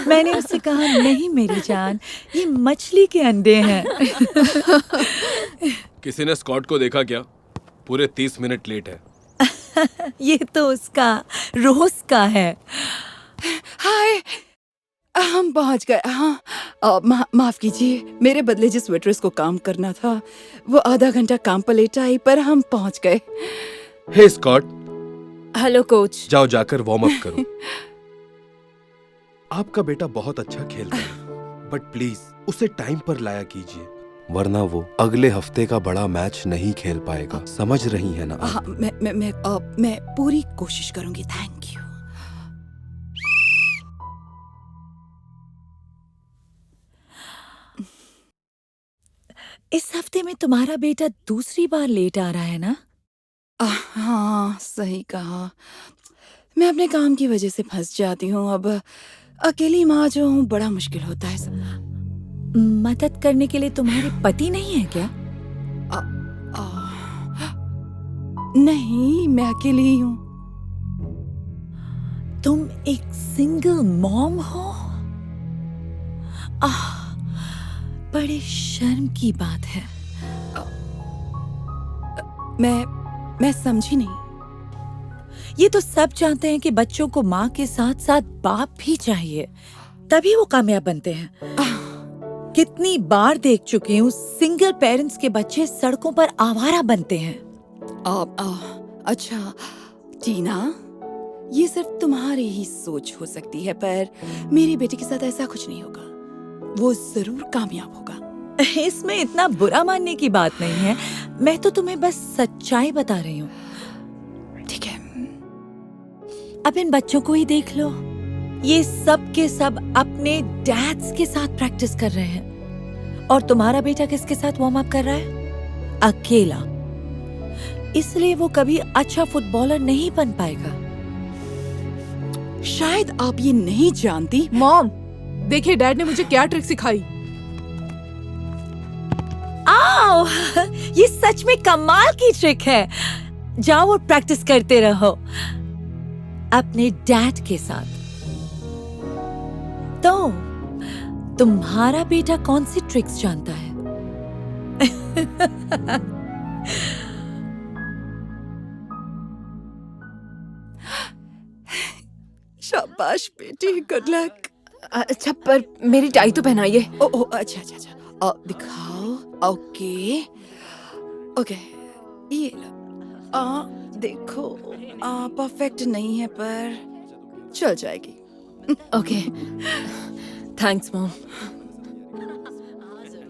मैंने उससे कहा नहीं मेरी जान, ये मछली के अंडे हैं। किसी ने स्कॉट को देखा क्या? पूरे 30 मिनट लेट है। ये तो उसका रोज का है। हाय, हम पहुंच गए। हाँ, माफ कीजिए, मेरे बदले जिस वेट्रेस को काम करना था वो आधा घंटा काम पर लेट आई, पर हम पहुंच गए। हे स्कॉट, हेलो कोच। जाओ जाकर वार्म अप करो। आपका बेटा बहुत अच्छा खेलता है, बट प्लीज उसे टाइम पर लाया कीजिए, वरना वो अगले हफ्ते का बड़ा मैच नहीं खेल पाएगा। समझ रही है ना? हाँ, मैं पूरी कोशिश करूंगी। Thank you. इस हफ्ते में तुम्हारा बेटा दूसरी बार लेट आ रहा है ना? हाँ, सही कहा। मैं अपने काम की वजह से फंस जाती हूँ। अब अकेली माँ जो हूँ, बड़ा मुश्किल होता है सब। मदद करने के लिए तुम्हारे पति नहीं है क्या? नहीं, मैं अकेली ही हूँ। तुम एक सिंगल मॉम हो? बड़े शर्म की बात है। मैं समझी नहीं। ये तो सब जानते हैं कि बच्चों को माँ के साथ साथ बाप भी चाहिए, तभी वो कामयाब बनते हैं। कितनी बार देख चुकी हूँ सिंगल पेरेंट्स के बच्चे सड़कों पर आवारा बनते हैं। अच्छा टीना, ये सिर्फ तुम्हारी ही सोच हो सकती है, पर मेरी बेटी के साथ ऐसा कुछ नहीं होगा। वो जरूर कामयाब होगा। इसमें इतना बुरा मानने की बात नहीं है, मैं तो तुम्हें बस सच्चाई बता रही हूँ। ठीक है। अब इन बच्चों को ही देख लो, ये सब के सब अपने डैड्स के साथ प्रैक्टिस कर रहे हैं, और तुम्हारा बेटा किसके साथ वार्म अप कर रहा है? अकेला। इसलिए वो कभी अच्छा फुटबॉलर नहीं बन पाएगा। शायद आप ये नहीं जानती। मॉम, देखिए डैड ने मुझे क्या ट्रिक सिखाई। आओ, ये सच में कमाल की ट्रिक है। जाओ और प्रैक्टिस करते रहो अपने डैड के साथ। तो तुम्हारा बेटा कौन सी ट्रिक्स जानता है? शाबाश बेटी, गुड लक। अच्छा, पर मेरी टाई तो पहनाइए। ओ, अच्छा अच्छा अच्छा। दिखाओ। ओके ओके, ये लो। देखो, परफेक्ट नहीं है पर चल जाएगी। Okay, thanks mom.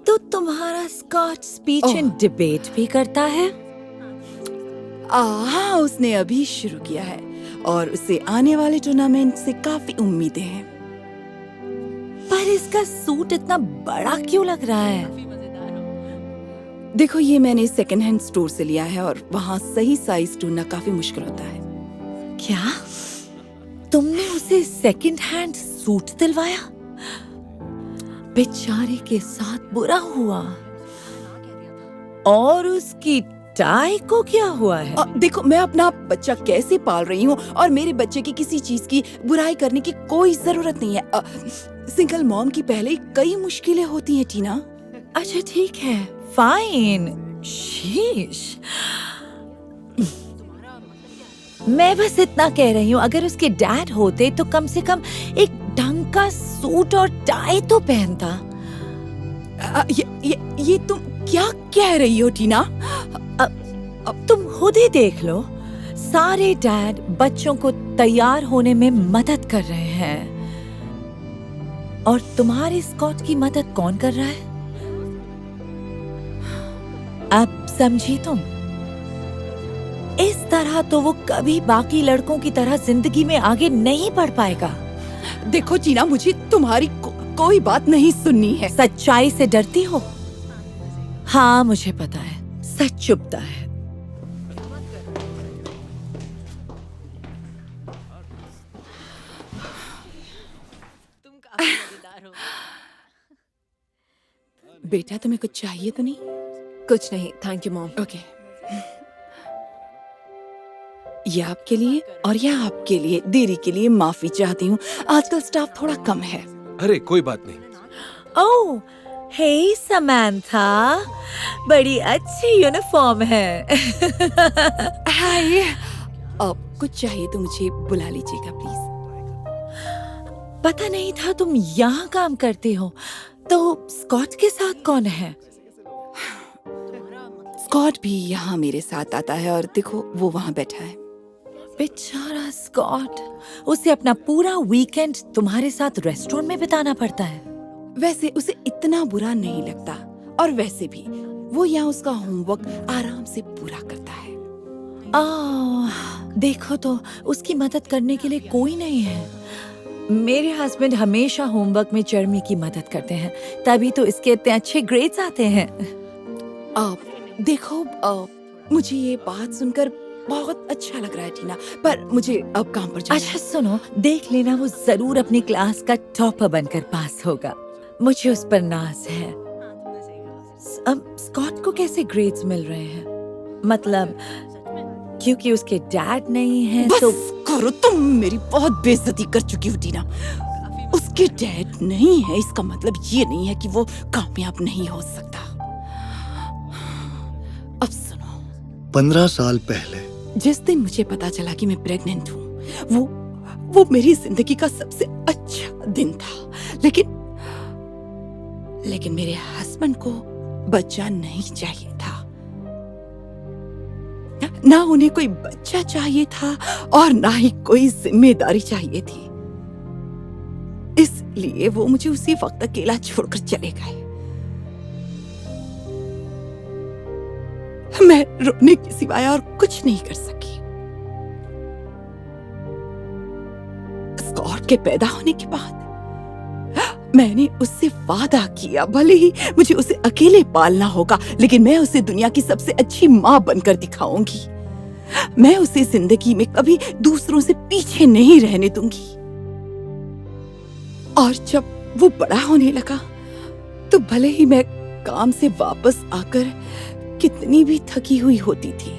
तो तुम्हारा स्कॉट स्पीच एंड डिबेट भी करता है? हाँ, उसने अभी शुरू किया है और उसे आने वाले टूर्नामेंट से काफी उम्मीदें हैं। पर इसका सूट इतना बड़ा क्यों लग रहा है? देखो, ये मैंने सेकंड हैंड स्टोर से लिया है और वहाँ सही साइज ढूंढना काफी मुश्किल होता है। क्या तुमने उसे सेकंड हैंड सूट दिलवाया? बेचारे के साथ बुरा हुआ। और उसकी टाई को क्या हुआ है? देखो, मैं अपना बच्चा कैसे पाल रही हूँ और मेरे बच्चे की किसी चीज की बुराई करने की कोई जरूरत नहीं है। सिंगल मॉम की पहले ही कई मुश्किलें होती हैं टीना। अच्छा ठीक है, फाइन। शीश, मैं बस इतना कह रही हूँ, अगर उसके डैड होते तो कम से कम एक ढंग का सूट और टाई तो पहनता। ये तुम क्या कह रही हो टीना? अब तुम खुद ही देख लो, सारे डैड बच्चों को तैयार होने में मदद कर रहे हैं, और तुम्हारे स्कॉट की मदद कौन कर रहा है? अब समझी तुम? इस तरह तो वो कभी बाकी लड़कों की तरह जिंदगी में आगे नहीं बढ़ पाएगा। देखो टीना, मुझे तुम्हारी कोई बात नहीं सुननी है। सच्चाई से डरती हो? हाँ मुझे पता है, सच चुभता है। बेटा, तुम्हें कुछ चाहिए तो नहीं? कुछ नहीं, थैंक यू मॉम। ओके, ये आपके लिए और ये आपके लिए देरी के लिए माफी चाहती हूँ। आजकल स्टाफ थोड़ा कम है। अरे कोई बात नहीं। ओह, हे समंथा, बड़ी अच्छी यूनिफॉर्म है। हाय, अब कुछ चाहिए तो मुझे बुला लीजिएगा प्लीज। पता नहीं था तुम यहाँ काम करती हो। तो स्कॉट के साथ कौन है? स्कॉट भी यहाँ मेरे साथ आता है और देखो वो वहाँ बैठा है। बेचारा स्कॉट, उसे अपना पूरा वीकेंड तुम्हारे साथ रेस्टोरेंट में बिताना पड़ता है। वैसे उसे इतना बुरा नहीं लगता, और वैसे भी वो यहाँ उसका होमवर्क आराम से पूरा करता है। देखो तो उसकी मदद करने के लिए कोई नहीं है। मेरे हस्बैंड हमेशा होमवर्क में जर्मी की मदद करते हैं, तभी तो इसके इतने अच्छे ग्रेड्स आते हैं। देखो, मुझे ये बात सुनकर बहुत अच्छा लग रहा है टीना, पर मुझे अब काम पर जाना है। अच्छा सुनो, देख लेना वो जरूर अपनी क्लास का टॉपर बनकर पास होगा। मुझे उस पर नाज है। अब स्कॉट को कैसे ग्रेड्स मिल रहे हैं? मतलब क्योंकि उसके डैड नहीं है बस तो करो, तुम मेरी बहुत बेइज्जती कर चुकी हो टीना। उसके डैड नहीं है इसका मतलब ये नहीं है कि वो कामयाब नहीं हो सकता। अब सुनो, 15 साल पहले जिस दिन मुझे पता चला कि मैं प्रेग्नेंट हूँ, वो मेरी जिंदगी का सबसे अच्छा दिन था। लेकिन मेरे हस्बैंड को बच्चा नहीं चाहिए था। ना उन्हें कोई बच्चा चाहिए था और ना ही कोई जिम्मेदारी चाहिए थी। इसलिए वो मुझे उसी वक्त अकेला छोड़कर चले गए। मैं रोने के सिवाय और कुछ नहीं कर सकी। स्कॉट के पैदा होने के बाद मैंने उससे वादा किया, भले ही मुझे उसे अकेले पालना होगा, लेकिन मैं उसे दुनिया की सबसे अच्छी माँ बनकर दिखाऊंगी। मैं उसे जिंदगी में कभी दूसरों से पीछे नहीं रहने दूंगी। और जब वो बड़ा होने लगा तो भले ही मैं काम से वापस आकर कितनी भी थकी हुई होती थी,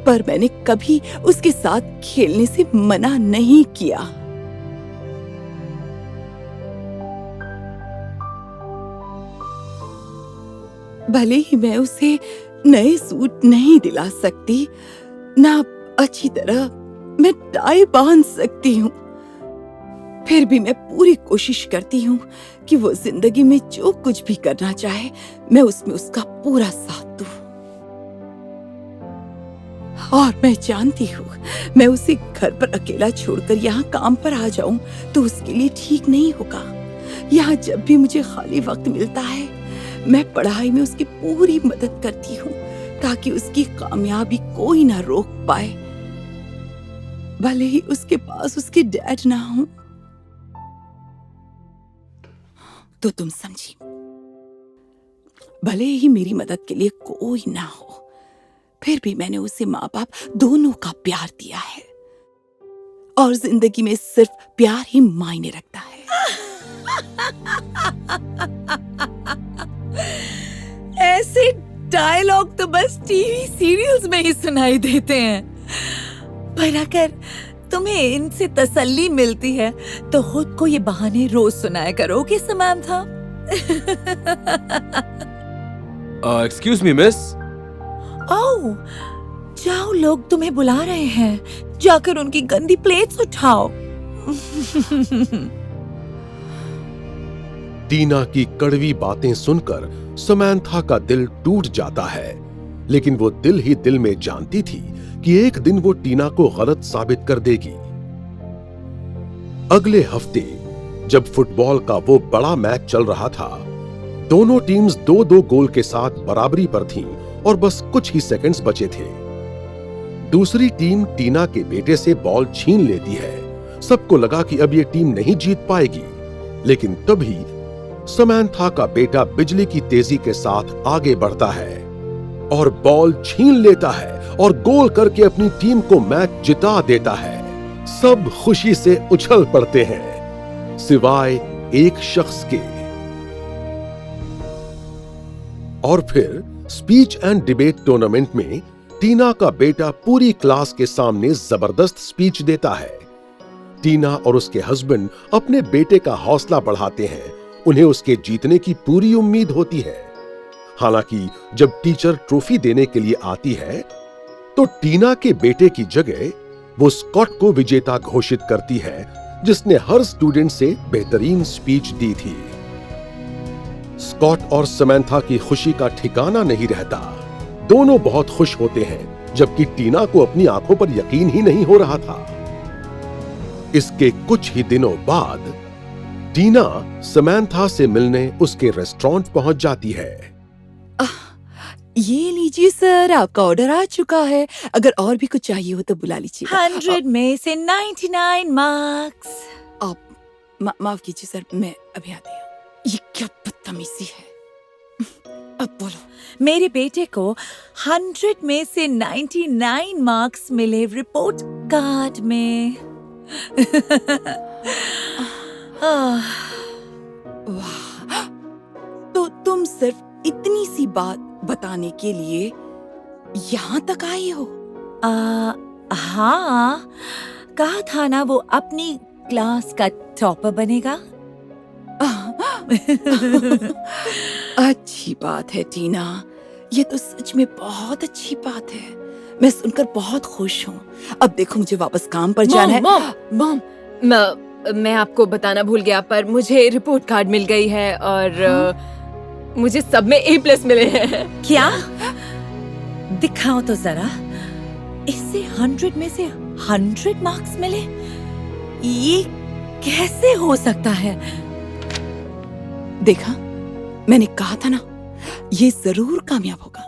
पर मैंने कभी उसके साथ खेलने से मना नहीं किया। भले ही मैं उसे नए सूट नहीं दिला सकती, ना अच्छी तरह मैं टाई बांध सकती हूँ, फिर भी मैं पूरी कोशिश करती हूँ कि वो जिंदगी में जो कुछ भी करना चाहे मैं उसमें उसका पूरा साथ दूँ। और मैं जानती हूँ मैं उसे घर पर अकेला छोड़कर यहाँ काम पर आ जाऊं तो उसके लिए ठीक नहीं होगा। यहाँ जब भी मुझे खाली वक्त मिलता है मैं पढ़ाई में उसकी पूरी मदद करती हूँ ताकि उसकी कामयाबी कोई ना रोक पाए, भले ही उसके पास उसकी डैड ना हो। तो तुम समझी, भले ही मेरी मदद के लिए कोई ना हो, फिर भी मैंने उसे माँ बाप दोनों का प्यार दिया है, और जिंदगी में सिर्फ प्यार ही मायने रखता है। ऐसे डायलॉग तो बस टीवी सीरियल्स में ही सुनाई देते हैं, पर अगर तुम्हें इनसे तसल्ली मिलती है तो खुद को ये बहाने रोज सुनाया करोगे समंथा। Excuse me miss. ओह, जाओ, लोग तुम्हें बुला रहे हैं, जाकर उनकी गंदी प्लेट्स उठाओ। टीना की कड़वी बातें सुनकर समंथा का दिल टूट जाता है, लेकिन वो दिल ही दिल में जानती थी कि एक दिन वो टीना को गलत साबित कर देगी। अगले हफ्ते जब फुटबॉल का वो बड़ा मैच चल रहा था, दोनों टीम्स 2-2 गोल के साथ बराबरी पर थीं और बस कुछ ही सेकंड्स बचे थे। दूसरी टीम टीना के बेटे से बॉल छीन लेती है। सबको लगा कि अब ये टीम नहीं जीत पाएगी, लेकिन तभी समंथा का बेटा बिजली की तेजी के साथ आगे बढ़ता है और बॉल छीन लेता है और गोल करके अपनी टीम को मैच जिता देता है। सब खुशी से उछल पड़ते हैं, सिवाय एक शख्स के। और फिर स्पीच एंड डिबेट टूर्नामेंट में टीना का बेटा पूरी क्लास के सामने जबरदस्त स्पीच देता है। टीना और उसके हस्बैंड अपने बेटे का हौसला बढ़ाते हैं। उन्हें उसके जीतने की पूरी उम्मीद होती है। हालांकि जब टीचर ट्रॉफी देने के लिए आती है तो टीना के बेटे की जगह वो स्कॉट को विजेता घोषित करती है, जिसने हर स्टूडेंट से बेहतरीन स्पीच दी थी। स्कॉट और समंथा की खुशी का ठिकाना नहीं रहता। दोनों बहुत खुश होते हैं, जबकि टीना को अपनी आंखों पर यकीन ही नहीं हो रहा था। इसके कुछ ही दिनों बाद टीना समंथा से मिलने उसके रेस्टोरेंट पहुंच जाती है। ये लीजिए सर, आपका ऑर्डर आ चुका है। अगर और भी कुछ चाहिए हो तो बुला लीजिए। 100 में से 99 मार्क्स। आप माफ कीजिए सर, मैं अभी आती हूँ। ये क्या बदतमीजी है। अब बोलो। मेरे बेटे को 100 में से 99 मार्क्स मिले रिपोर्ट कार्ड में। वाह, तो तुम सिर्फ इतनी सी बात बताने के लिए यहाँ तक आई हो? हाँ, कहा था ना वो अपनी क्लास का टॉपर बनेगा। अच्छी बात है टीना, ये तो सच में बहुत अच्छी बात है। मैं सुनकर बहुत खुश हूँ। अब देखो मुझे वापस काम पर जाना है। मॉम, मैं आपको बताना भूल गया, पर मुझे रिपोर्ट कार्ड मिल गई है और मुझे सब में A+ मिले हैं। क्या? दिखाओ तो जरा। इससे 100 में से 100 मार्क्स मिले? ये कैसे हो सकता है? देखा, मैंने कहा था ना, ये जरूर कामयाब होगा।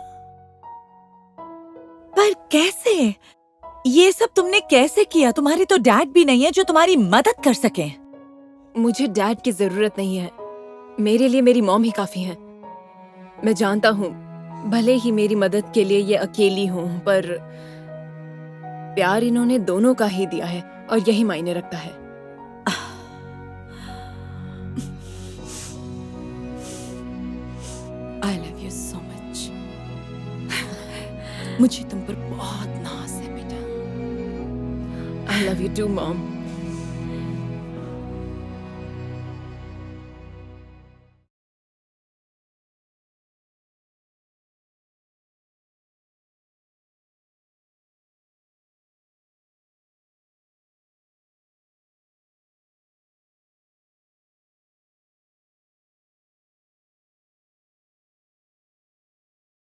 पर कैसे? ये सब तुमने कैसे किया? तुम्हारे तो डैड भी नहीं है जो तुम्हारी मदद कर सके। मुझे डैड की जरूरत नहीं है। मेरे लिए मेरी मॉम ही काफी है। मैं जानता हूँ, भले ही मेरी मदद के लिए ये अकेली हूँ, पर प्यार इन्होंने दोनों का ही दिया है और यही मायने रखता है। I love you so much. मुझे तुम पर बहुत नाज है बेटा। I love you too, mom.